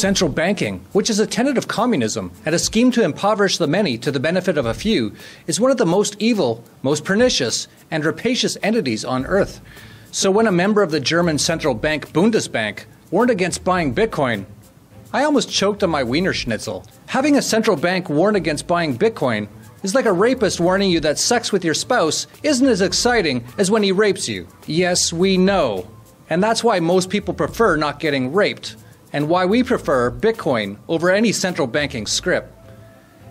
Central banking, which is a tenet of communism and a scheme to impoverish the many to the benefit of a few, is one of the most evil, most pernicious, and rapacious entities on earth. So when a member of the German central bank Bundesbank warned against buying Bitcoin, I almost choked on my Wiener Schnitzel. Having a central bank warn against buying Bitcoin is like a rapist warning you that sex with your spouse isn't as exciting as when he rapes you. Yes, we know. And that's why most people prefer not getting raped, and why we prefer Bitcoin over any central banking script.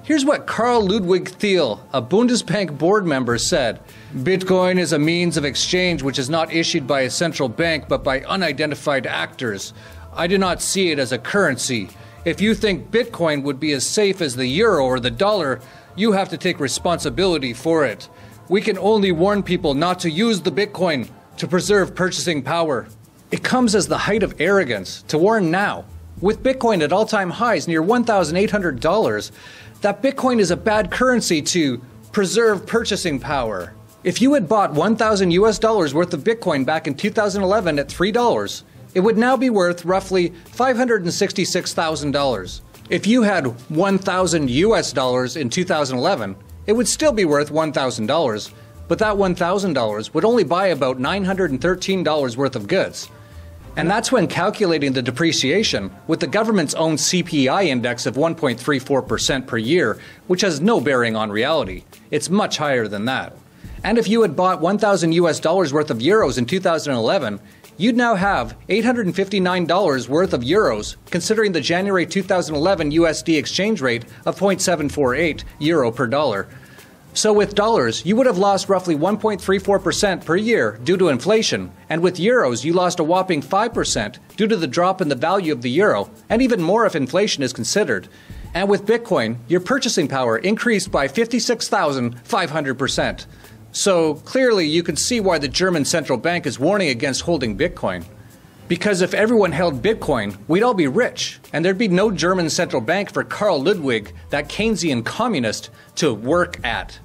Here's what Karl Ludwig Thiel, a Bundesbank board member, said. Bitcoin is a means of exchange which is not issued by a central bank but by unidentified actors. I do not see it as a currency. If you think Bitcoin would be as safe as the euro or the dollar, you have to take responsibility for it. We can only warn people not to use the Bitcoin to preserve purchasing power. It comes as the height of arrogance to warn now, with Bitcoin at all-time highs near $1,800, that Bitcoin is a bad currency to preserve purchasing power. If you had bought $1,000 worth of Bitcoin back in 2011 at $3, it would now be worth roughly $566,000. If you had $1,000 in 2011, it would still be worth $1,000, but that $1,000 would only buy about $913 worth of goods. And that's when calculating the depreciation with the government's own CPI index of 1.34% per year, which has no bearing on reality. It's much higher than that. And if you had bought $1,000 worth of euros in 2011, you'd now have $859 worth of euros, considering the January 2011 USD exchange rate of 0.748 euro per dollar. So with dollars, you would have lost roughly 1.34% per year due to inflation, and with euros, you lost a whopping 5% due to the drop in the value of the euro, and even more if inflation is considered. And with Bitcoin, your purchasing power increased by 56,500%. So clearly you can see why the German central bank is warning against holding Bitcoin. Because if everyone held Bitcoin, we'd all be rich, and there'd be no German central bank for Karl Ludwig, that Keynesian communist, to work at.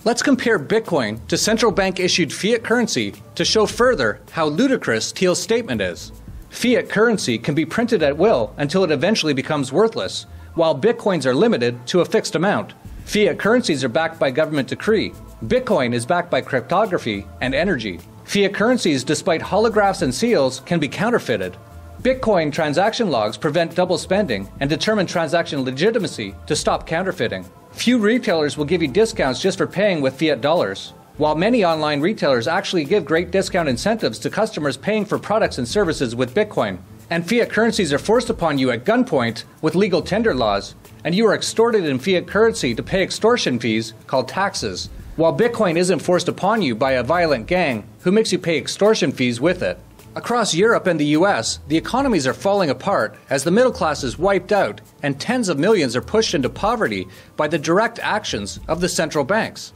Let's compare Bitcoin to central bank issued fiat currency to show further how ludicrous Thiel's statement is. Fiat currency can be printed at will until it eventually becomes worthless, while Bitcoins are limited to a fixed amount. Fiat currencies are backed by government decree. Bitcoin is backed by cryptography and energy. Fiat currencies, despite holographs and seals, can be counterfeited. Bitcoin transaction logs prevent double spending and determine transaction legitimacy to stop counterfeiting. Few retailers will give you discounts just for paying with fiat dollars, while many online retailers actually give great discount incentives to customers paying for products and services with Bitcoin. And fiat currencies are forced upon you at gunpoint with legal tender laws, and you are extorted in fiat currency to pay extortion fees called taxes, while Bitcoin isn't forced upon you by a violent gang who makes you pay extortion fees with it. Across Europe and the US, the economies are falling apart as the middle class is wiped out and tens of millions are pushed into poverty by the direct actions of the central banks.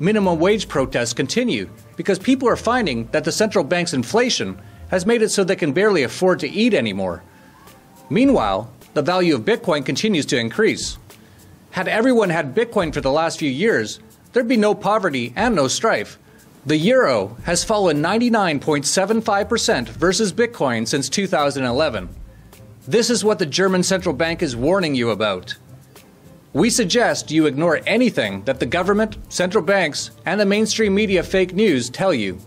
Minimum wage protests continue because people are finding that the central bank's inflation has made it so they can barely afford to eat anymore. Meanwhile, the value of Bitcoin continues to increase. Had everyone had Bitcoin for the last few years, there'd be no poverty and no strife. The euro has fallen 99.75% versus Bitcoin since 2011. This is what the German central bank is warning you about. We suggest you ignore anything that the government, central banks, and the mainstream media fake news tell you.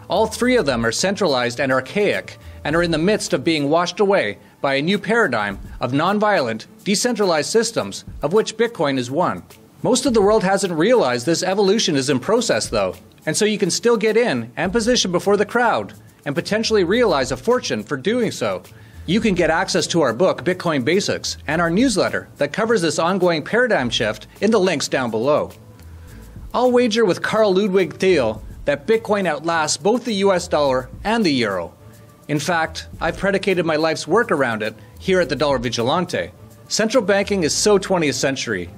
All three of them are centralized and archaic and are in the midst of being washed away by a new paradigm of nonviolent, decentralized systems, of which Bitcoin is one. Most of the world hasn't realized this evolution is in process, though, and so you can still get in and position before the crowd and potentially realize a fortune for doing so. You can get access to our book, Bitcoin Basics, and our newsletter that covers this ongoing paradigm shift in the links down below. I'll wager with Karl Ludwig Thiel that Bitcoin outlasts both the US dollar and the euro. In fact, I've predicated my life's work around it here at the Dollar Vigilante. Central banking is so 20th century.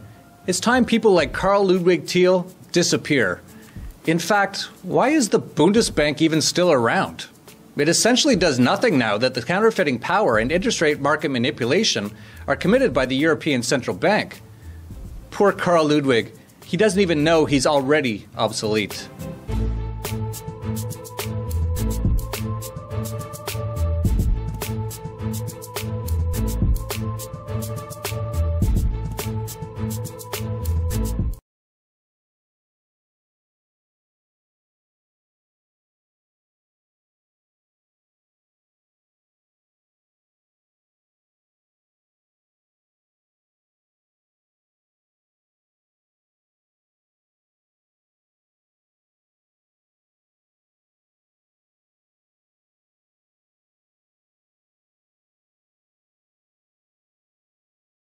It's time people like Karl Ludwig Thiel disappear. In fact, why is the Bundesbank even still around? It essentially does nothing now that the counterfeiting power and interest rate market manipulation are committed by the European Central Bank. Poor Karl Ludwig, he doesn't even know he's already obsolete.